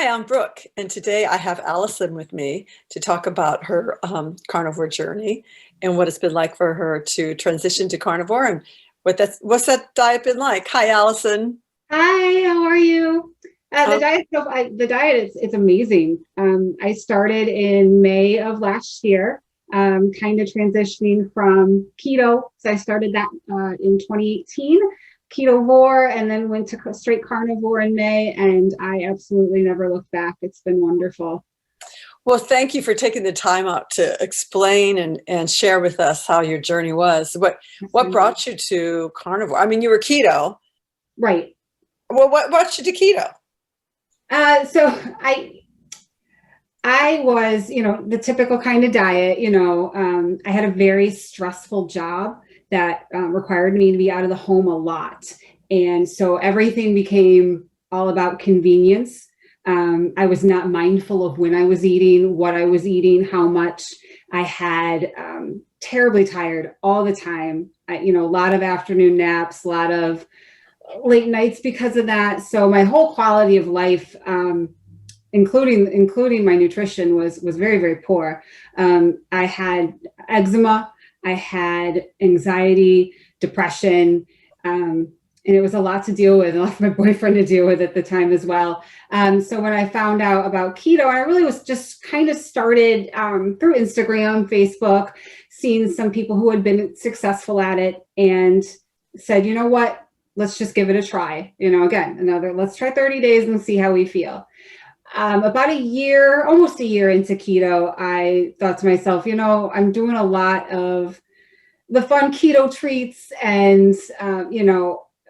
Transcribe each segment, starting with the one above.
Hi, I'm Brooke, and today I have Allison with me to talk about her carnivore journey and what it's been like for her to transition to carnivore and what's that diet been like. Hi, Allison. Hi, how are you? The Um, diet stuff, the diet is it's amazing. I started in May of last year, kind of transitioning from keto. So I started that in 2018, ketovore, and then went to straight carnivore in May, and I absolutely never looked back. It's been wonderful. well, thank you for taking the time out to explain and share with us how your journey was. What brought you to carnivore? I mean, you were keto. Right. Well, what brought you to keto? So I was, the typical kind of diet, I had a very stressful job that required me to be out of the home a lot. And so everything became all about convenience. I was not mindful of when I was eating, what I was eating, how much. I had terribly tired all the time. A lot of afternoon naps, a lot of late nights because of that. So my whole quality of life, including my nutrition was very, very poor. I had eczema, I had anxiety, depression, and it was a lot to deal with, a lot for my boyfriend to deal with at the time as well. So when I found out about keto, I really was just kind of started through Instagram, Facebook, seeing some people who had been successful at it and said, you know what, let's just give it a try. Again, let's try 30 days and see how we feel. About a year, almost a year into keto, I thought to myself, I'm doing a lot of the fun keto treats. And,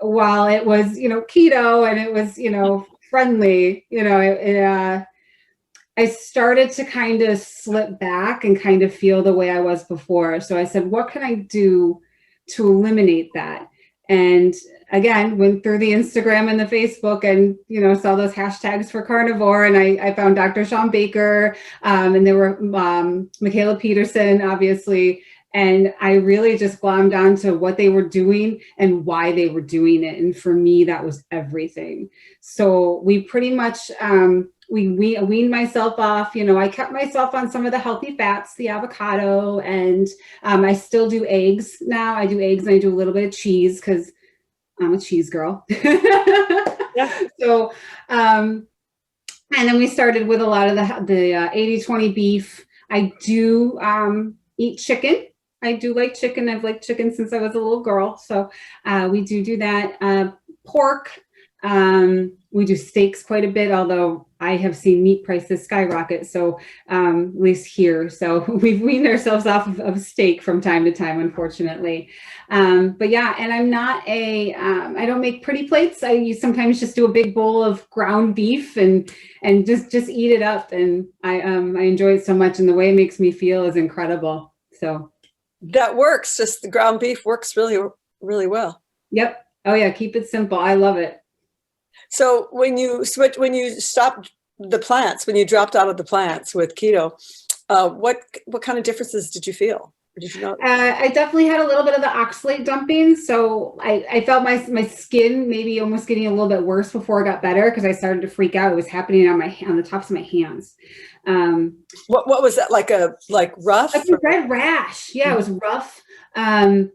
while it was, keto and it was, friendly, I started to kind of slip back and kind of feel the way I was before. So I said, what can I do to eliminate that? And again, went through the Instagram and the Facebook and, saw those hashtags for carnivore. And I found Dr. ShawnBaker, and there were Michaela Peterson, obviously. And I really just glommed onto what they were doing and why they were doing it. And for me, that was everything. So we pretty much, we weaned myself off. I kept myself on some of the healthy fats, the avocado, and I still do eggs now. I do eggs and I do a little bit of cheese because I'm a cheese girl. Yeah. So, and then we started with a lot of the 80-20 beef. I do eat chicken. I do like chicken. I've liked chicken since I was a little girl. So we do that. Pork. We do steaks quite a bit, although I have seen meat prices skyrocket. So at least here. So we've weaned ourselves off of steak from time to time, unfortunately. But yeah, and I'm not I don't make pretty plates. I sometimes just do a big bowl of ground beef and just eat it up. And I enjoy it so much. And the way it makes me feel is incredible. So. That works. Just the ground beef works really, really well. Yep. Oh yeah. Keep it simple. I love it. So when you stopped the plants, when you dropped out of the plants with keto, what kind of differences did you feel? Or did you know? I definitely had a little bit of the oxalate dumping. So I felt my skin maybe almost getting a little bit worse before it got better because I started to freak out. It was happening on the tops of my hands. What was that like rough? Like a red rash. Yeah, it was rough. And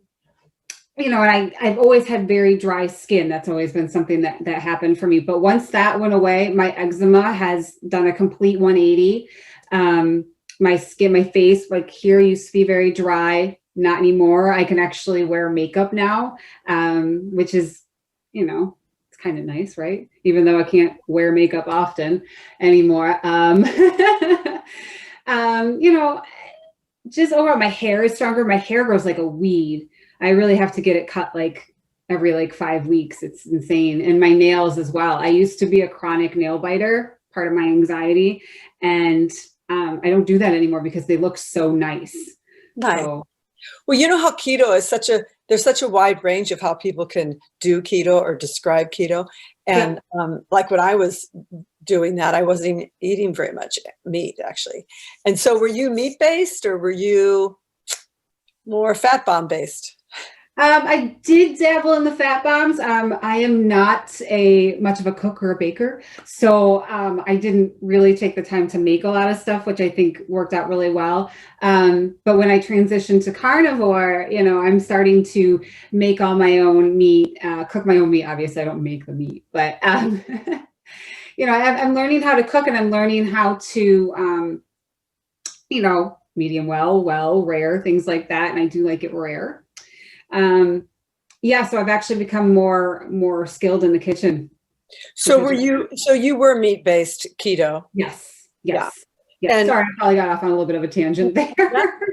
I've always had very dry skin. That's always been something that happened for me. But once that went away, my eczema has done a complete 180. My skin, my face, like here used to be very dry, not anymore. I can actually wear makeup now, which is, it's kind of nice, right? Even though I can't wear makeup often anymore. Just overall, my hair is stronger. My hair grows like a weed. I really have to get it cut like every 5 weeks. It's insane. And my nails as well. I used to be a chronic nail biter, part of my anxiety. And I don't do that anymore because they look so nice. Nice. So, Well, you know how keto is there's such a wide range of how people can do keto or describe keto. And like when I was doing that, I wasn't eating very much meat actually. And so were you meat based or were you more fat bomb based? I did dabble in the fat bombs. I am not much of a cook or a baker, so I didn't really take the time to make a lot of stuff, which I think worked out really well. But when I transitioned to carnivore, I'm starting to make all my own meat, cook my own meat. Obviously, I don't make the meat, but I'm learning how to cook, and I'm learning how to, medium well, rare, things like that, and I do like it rare. Yeah, so I've actually become more skilled in the kitchen. So you were meat-based keto? Yes. Yeah. And sorry, I probably got off on a little bit of a tangent there.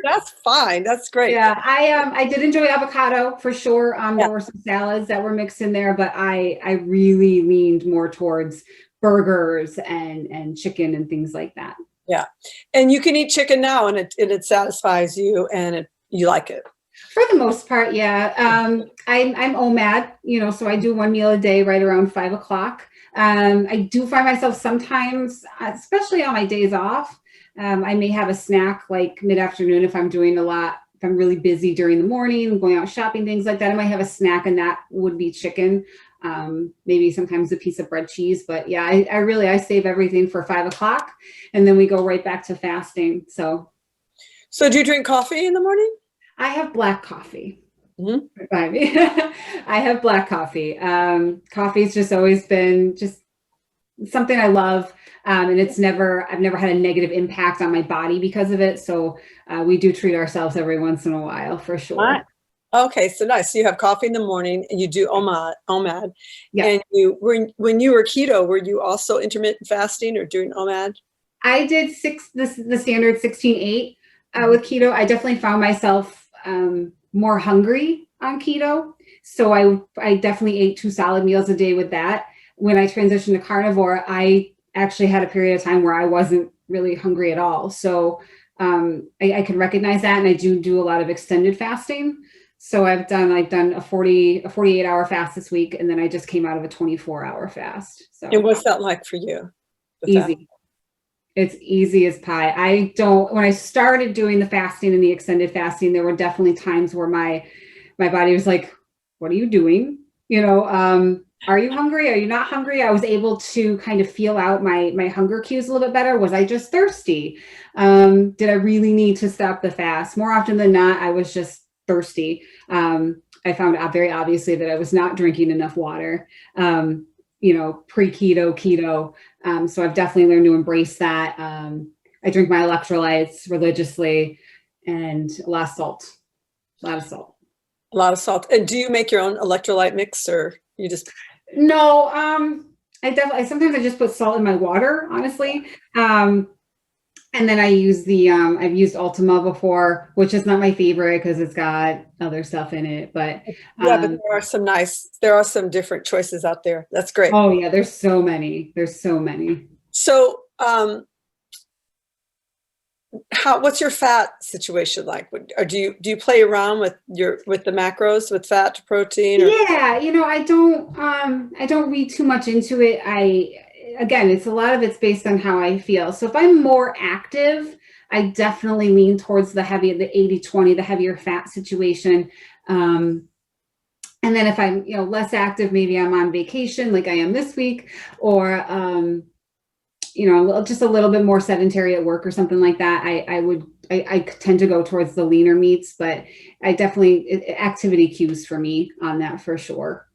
That's fine. That's great. Yeah, I did enjoy avocado for sure. There were some salads that were mixed in there, but I really leaned more towards burgers and chicken and things like that. Yeah. And you can eat chicken now and it satisfies you and you like it. For the most part, yeah. I'm OMAD, so I do one meal a day right around 5 o'clock. I do find myself sometimes, especially on my days off, I may have a snack like mid-afternoon if I'm doing a lot, if I'm really busy during the morning, going out shopping, things like that. I might have a snack, and that would be chicken. Maybe sometimes a piece of bread cheese, but yeah, I save everything for 5 o'clock, and then we go right back to fasting. So do you drink coffee in the morning? I have black coffee. Mm-hmm. I have black coffee. Coffee's just always been just something I love. And I've never had a negative impact on my body because of it. So we do treat ourselves every once in a while for sure. Right. Okay, so nice. So you have coffee in the morning and you do OMAD. Yeah. And when you were keto, were you also intermittent fasting or doing OMAD? I did the standard 16-8 with keto. I definitely found myself more hungry on keto. So I definitely ate 2 solid meals a day with that. When I transitioned to carnivore, I actually had a period of time where I wasn't really hungry at all. So I can recognize that. And I do a lot of extended fasting. So I've done a 48-hour fast this week. And then I just came out of a 24-hour fast. So and what's that like for you? Easy. It's easy as pie. When I started doing the fasting and the extended fasting, there were definitely times where my body was like, what are you doing? Are you hungry? Are you not hungry? I was able to kind of feel out my hunger cues a little bit better. Was I just thirsty? Did I really need to stop the fast? More often than not, I was just thirsty. I found out very obviously that I was not drinking enough water. Pre-keto, keto. So I've definitely learned to embrace that. I drink my electrolytes religiously, and a lot of salt. A lot of salt. And do you make your own electrolyte mix, or you just? No, sometimes I just put salt in my water, honestly. And then I use I've used Ultima before, which is not my favorite because it's got other stuff in it, but but there are some different choices out there. That's great. Oh yeah, there's so many. So, what's your fat situation like? Or do you play around with the macros, with fat to protein? Or? Yeah, I don't read too much into it. Again, it's a lot of it's based on how I feel. So if I'm more active, I definitely lean towards the 80-20, the heavier fat situation. And then if I'm, less active, maybe I'm on vacation like I am this week, or, just a little bit more sedentary at work or something like that. I tend to go towards the leaner meats, but activity cues for me on that for sure.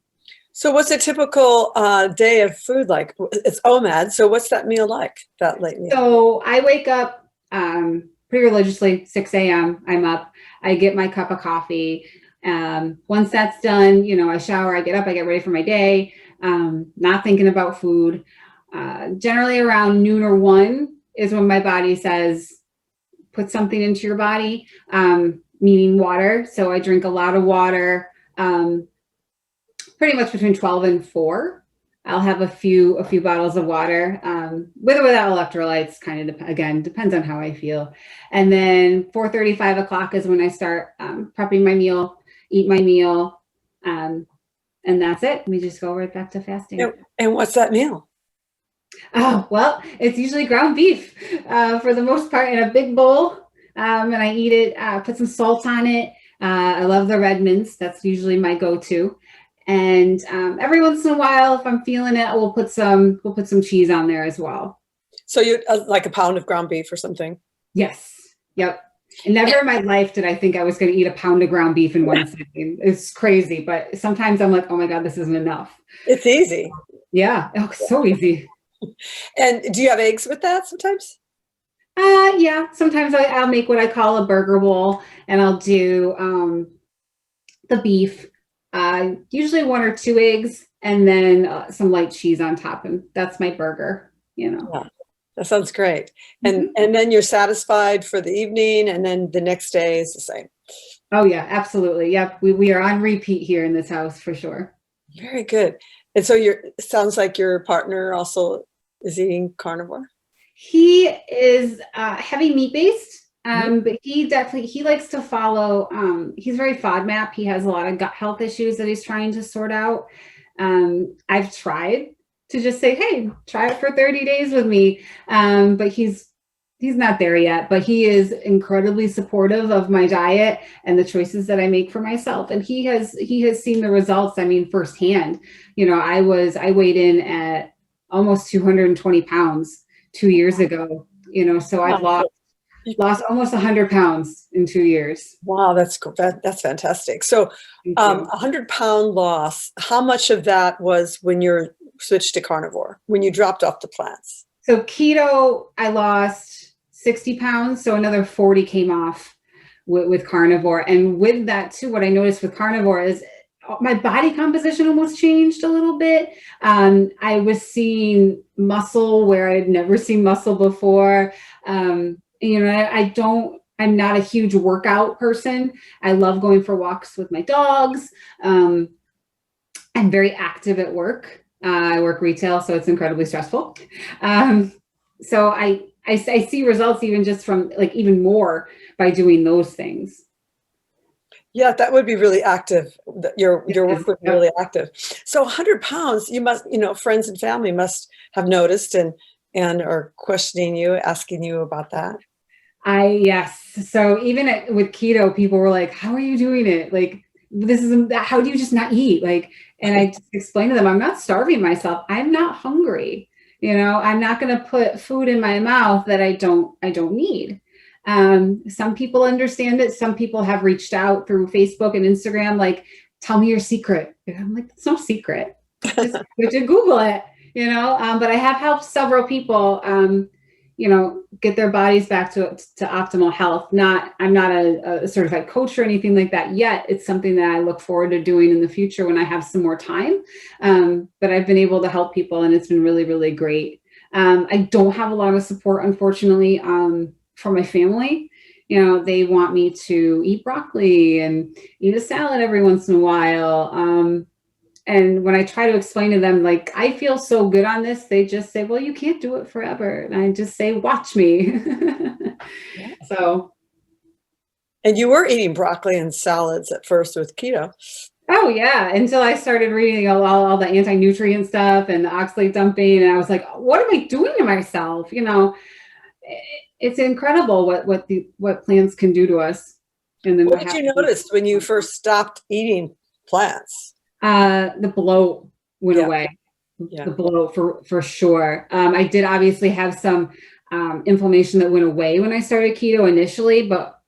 So what's a typical day of food like? It's OMAD. So what's that meal like, that late meal? So I wake up pretty religiously, 6 a.m. I'm up. I get my cup of coffee. Once that's done, I shower, I get up, I get ready for my day, not thinking about food. Generally around noon or 1 is when my body says, put something into your body, meaning water. So I drink a lot of water. Pretty much between 12 and 4, I'll have a few bottles of water, with or without electrolytes, kind of, again, depends on how I feel. And then 4:30, 5 o'clock is when I start prepping my meal, eat my meal, and that's it. We just go right back to fasting. And what's that meal? Oh, well, it's usually ground beef for the most part in a big bowl. And I eat it, put some salt on it. I love the red mints. That's usually my go-to. And every once in a while, if I'm feeling it, we'll put some cheese on there as well. So you like a pound of ground beef or something? Yes. Yep. And never in my life did I think I was going to eat a pound of ground beef in one sitting. It's crazy, but sometimes I'm like, oh my God, this isn't enough. It's easy. Yeah. Oh, so easy. And do you have eggs with that sometimes? Yeah. Sometimes I'll make what I call a burger bowl, and I'll do the beef, usually 1 or 2 eggs, and then some light cheese on top. And that's my burger, you know. Yeah, that sounds great. And then you're satisfied for the evening, and then the next day is the same. Oh yeah, absolutely. Yep. We are on repeat here in this house for sure. Very good. And so it sounds like your partner also is eating carnivore. He is heavy meat based, but he likes to follow. He's very FODMAP. He has a lot of gut health issues that he's trying to sort out. I've tried to just say, hey, try it for 30 days with me, but he's not there yet. But he is incredibly supportive of my diet and the choices that I make for myself, and he has seen the results. I mean, firsthand. You know, I weighed in at almost 220 pounds 2 years ago, you know, so I've lost almost 100 pounds in 2 years. Wow, that's cool. That's fantastic. So 100-pound loss, how much of that was when you're switched to carnivore, when you dropped off the plants? So keto, I lost 60 pounds. So another 40 came off with carnivore. And with that too, what I noticed with carnivore is my body composition almost changed a little bit. I was seeing muscle where I'd never seen muscle before. You know, I'm not a huge workout person. I love going for walks with my dogs. I'm very active at work. I work retail, so it's incredibly stressful. So I see results even just from like even more by doing those things. Yeah, that would be really active. Your work would be really active. So 100 pounds, you must, you know, friends and family must have noticed and are questioning you, asking you about that. Yes. So even with keto, people were like, how are you doing it? Like, how do you just not eat? Like, and I just explained to them, I'm not starving myself. I'm not hungry. You know, I'm not going to put food in my mouth that I don't need. Some people understand it. Some people have reached out through Facebook and Instagram, like, tell me your secret. And I'm like, it's no secret. Just Google it, you know? But I have helped several people, you know, get their bodies back to optimal health. I'm not a certified coach or anything like that yet. It's something that I look forward to doing in the future when I have some more time. But I've been able to help people, and it's been really, really great. I don't have a lot of support, unfortunately, from my family. You know, they want me to eat broccoli and eat a salad every once in a while. And when I try to explain to them, like, I feel so good on this, they just say, well, you can't do it forever. And I just say, watch me. So. And you were eating broccoli and salads at first with keto. Oh yeah. Until I started reading all the anti-nutrient stuff and the oxalate dumping. And I was like, what am I doing to myself? You know, it's incredible what plants can do to us. And then what did you notice when you first stopped eating plants? The bloat went away. Yeah. The bloat for sure. I did obviously have some inflammation that went away when I started keto initially, but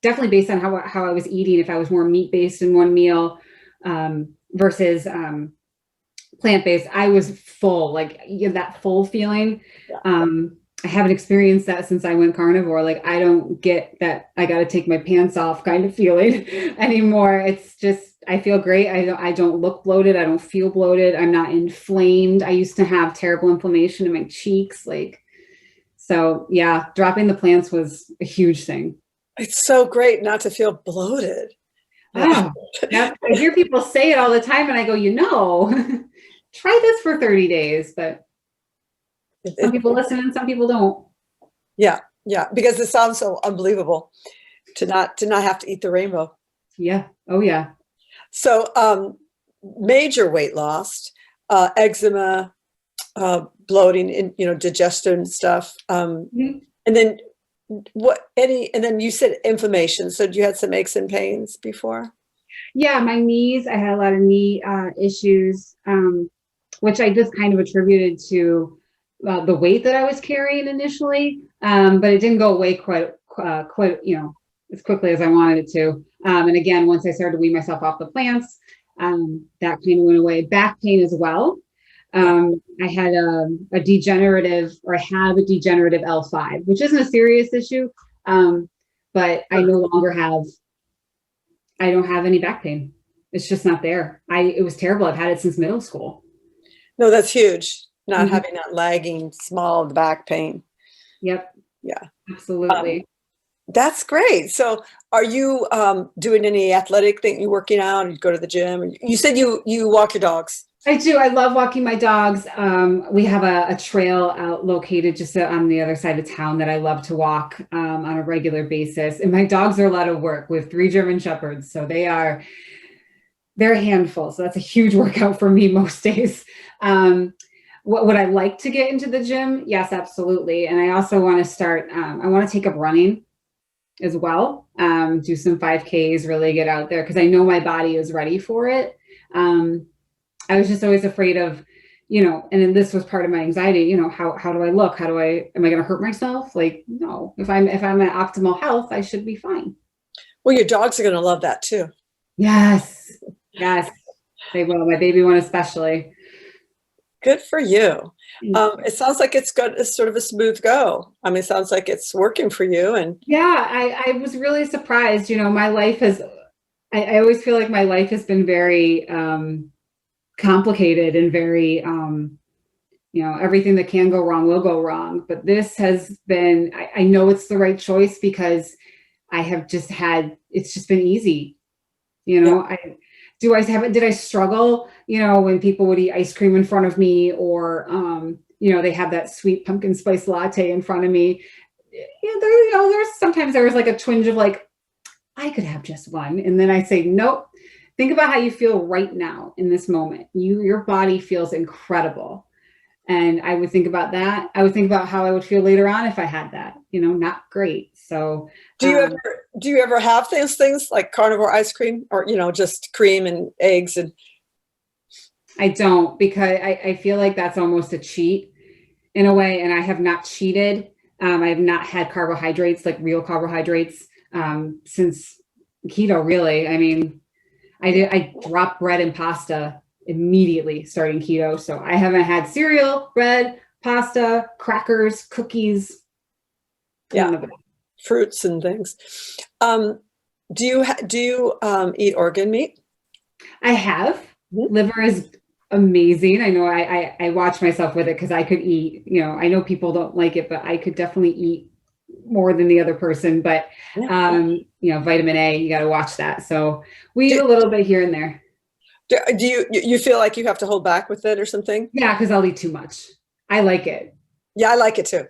definitely based on how I was eating. If I was more meat based in one meal versus plant based, I was full. Like, you have that full feeling. Yeah. I haven't experienced that since I went carnivore. Like, I don't get that I got to take my pants off kind of feeling anymore. It's just, I feel great. I don't look bloated. I don't feel bloated. I'm not inflamed. I used to have terrible inflammation in my cheeks. Like, so yeah, dropping the plants was a huge thing. It's so great not to feel bloated. Oh, I hear people say it all the time, and I go, you know, try this for 30 days, but some people listen and some people don't. Yeah, yeah, because it sounds so unbelievable to not have to eat the rainbow. Yeah. Oh yeah. So major weight loss, eczema, bloating, and digestion stuff, and then and then you said inflammation. So you had some aches and pains before? Yeah, my knees, I had a lot of knee issues, which I just kind of attributed to the weight that I was carrying initially, but it didn't go away quite, as quickly as I wanted it to. And again, once I started to wean myself off the plants, that kind of went away. Back pain as well. I had a degenerative, or I have a degenerative L5, which isn't a serious issue, but I no longer I don't have any back pain. It's just not there. It was terrible. I've had it since middle school. No, that's huge. Not having that lagging small back pain. Yep. Yeah. Absolutely. That's great. So are you doing any athletic thing? You working out? You go to the gym? You said you walk your dogs. I do. I love walking my dogs. We have a trail out located just on the other side of town that I love to walk on a regular basis. And my dogs are a lot of work. We have 3 German Shepherds, so they're a handful. So that's a huge workout for me most days. Would I like to get into the gym? Yes, absolutely. And I also want to start, I want to take up running as well, do some 5Ks, really get out there because I know my body is ready for it. I was just always afraid of, and then this was part of my anxiety, how do I look? Am I going to hurt myself? Like, no, if I'm at optimal health, I should be fine. Well, your dogs are going to love that too. Yes. Yes, they will. My baby one, especially. Good for you. It sounds like it's sort of a smooth go. I mean, it sounds like it's working for you. And yeah, I was really surprised. My life I always feel like my life has been very, complicated and very, everything that can go wrong will go wrong. But this has been, I know it's the right choice because it's just been easy. Yeah. Did I struggle, when people would eat ice cream in front of me or, they have that sweet pumpkin spice latte in front of me. Sometimes there was like a twinge of like, I could have just one. And then I say, nope. Think about how you feel right now in this moment. Your body feels incredible. And I would think about that. I would think about how I would feel later on if I had that, not great. So do you ever have those things like carnivore ice cream or, just cream and eggs? And I don't, because I feel like that's almost a cheat in a way. And I have not cheated. I have not had carbohydrates, like real carbohydrates, since keto, really. I mean, I dropped bread and pasta immediately starting keto. So I haven't had cereal, bread, pasta, crackers, cookies. Yeah. Fruits and things. Do you eat organ meat? I have. Liver is amazing. I know I watch myself with it because I could eat, I know people don't like it, but I could definitely eat more than the other person. But, vitamin A, you got to watch that. So we eat a little bit here and there. Do you feel like you have to hold back with it or something? Yeah, because I'll eat too much. I like it. Yeah, I like it too.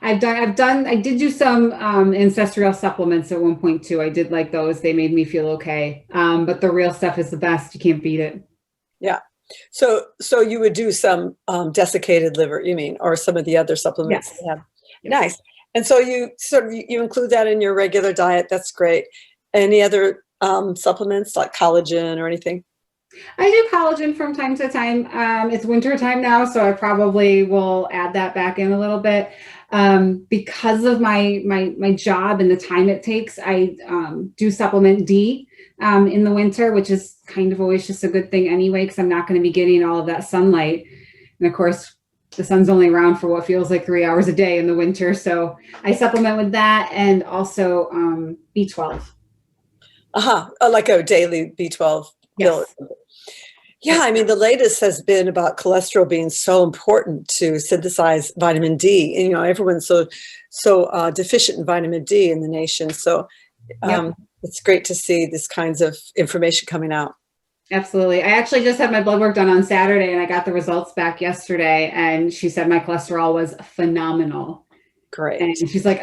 I did do some ancestral supplements at one point too. I did like those. They made me feel okay. But the real stuff is the best. You can't beat it. Yeah. So you would do some desiccated liver, you mean, or some of the other supplements? Yes. Yeah. Yes. Nice. And so you include that in your regular diet. That's great. Any other supplements like collagen or anything? I do collagen from time to time. It's winter time now, so I probably will add that back in a little bit. Because of my job and the time it takes, I do supplement D in the winter, which is kind of always just a good thing anyway, because I'm not going to be getting all of that sunlight. And of course, the sun's only around for what feels like 3 hours a day in the winter. So I supplement with that and also B12. Like a daily B12 pill. Yes. Yeah, I mean, the latest has been about cholesterol being so important to synthesize vitamin D. And, everyone's so deficient in vitamin D in the nation. So it's great to see this kinds of information coming out. Absolutely. I actually just had my blood work done on Saturday and I got the results back yesterday. And she said my cholesterol was phenomenal. Great. And she's like,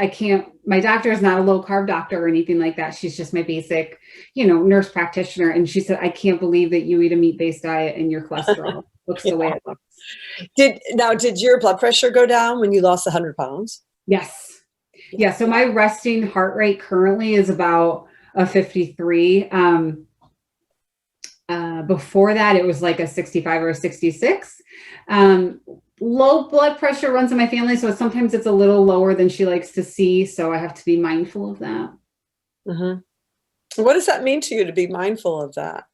my doctor is not a low carb doctor or anything like that. She's just my basic, nurse practitioner. And she said, I can't believe that you eat a meat-based diet and your cholesterol looks the way it looks. Did your blood pressure go down when you lost 100 pounds? Yes. Yeah. So my resting heart rate currently is about a 53. Before that, it was like a 65 or a 66. Low blood pressure runs in my family, so sometimes it's a little lower than she likes to see. So I have to be mindful of that. Mm-hmm. What does that mean to you to be mindful of that?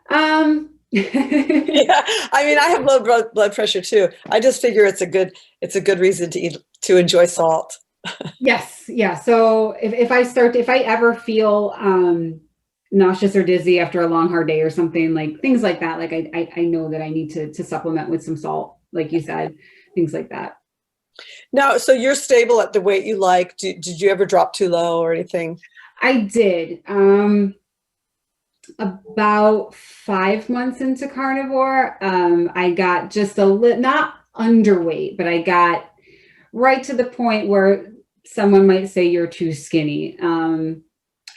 Yeah, I mean, I have low blood pressure too. I just figure it's a good reason to enjoy salt. Yes. Yeah. So if I ever feel nauseous or dizzy after a long, hard day or something, like things like that, like I know that I need to supplement with some salt, like you said, things like that. Now, so you're stable at the weight you like. Did you ever drop too low or anything? I did. About 5 months into carnivore, I got just not underweight, but I got right to the point where someone might say you're too skinny.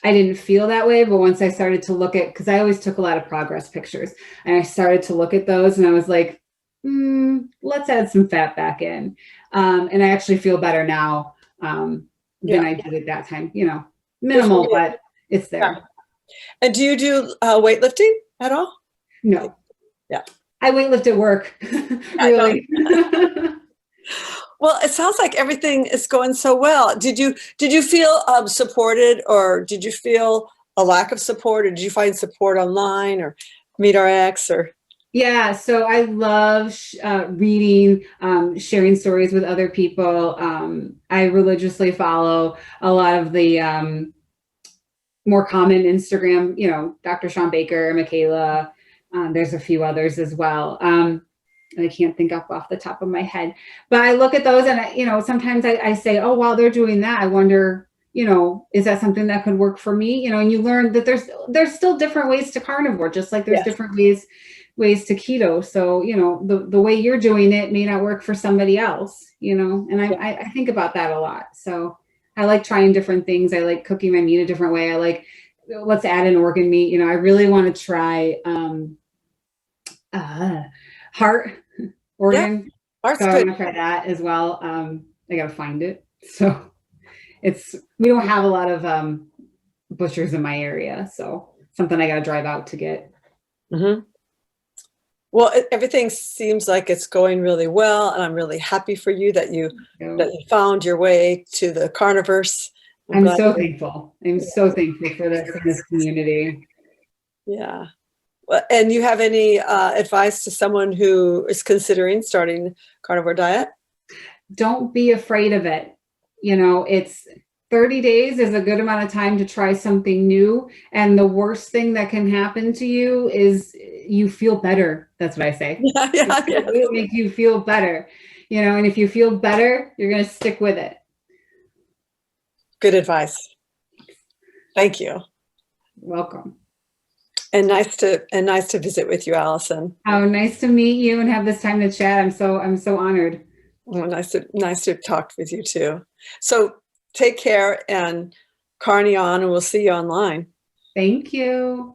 I didn't feel that way, but once I started to look at, because I always took a lot of progress pictures, and I started to look at those, and I was like, let's add some fat back in. And I actually feel better now than I did at that time. Minimal, but it's there. Yeah. And do you do weightlifting at all? No. Yeah. I weightlift at work, really. Well, it sounds like everything is going so well. Did you feel supported, or did you feel a lack of support, or did you find support online or MeetRx or? Yeah, so I love reading, sharing stories with other people. I religiously follow a lot of the more common Instagram, Dr. ShawnBaker, Michaela. There's a few others as well. I can't think off the top of my head, but I look at those and, sometimes I say, oh, while they're doing that, I wonder, is that something that could work for me? And you learn that there's still different ways to carnivore, just like there's different ways to keto. So, the way you're doing it may not work for somebody else, and I think about that a lot. So I like trying different things. I like cooking my meat a different way. I like, let's add an organ meat. I really want to try heart organ. Heart's So I good. want to try that as well. I got to find it. So we don't have a lot of butchers in my area. So something I got to drive out to get. Mm-hmm. Well, everything seems like it's going really well, and I'm really happy for you that you found your way to the carniverse. I'm so thankful. I'm so thankful for this community. Yeah. Well, and you have any advice to someone who is considering starting carnivore diet? Don't be afraid of it. It's 30 days is a good amount of time to try something new. And the worst thing that can happen to you is you feel better. That's what I say. It makes you feel better, and if you feel better, you're going to stick with it. Good advice. Thank you. Welcome. And nice to visit with you, Allison. Oh, nice to meet you and have this time to chat. I'm so honored. Well, nice to talk with you too. So take care and carny on, and we'll see you online. Thank you.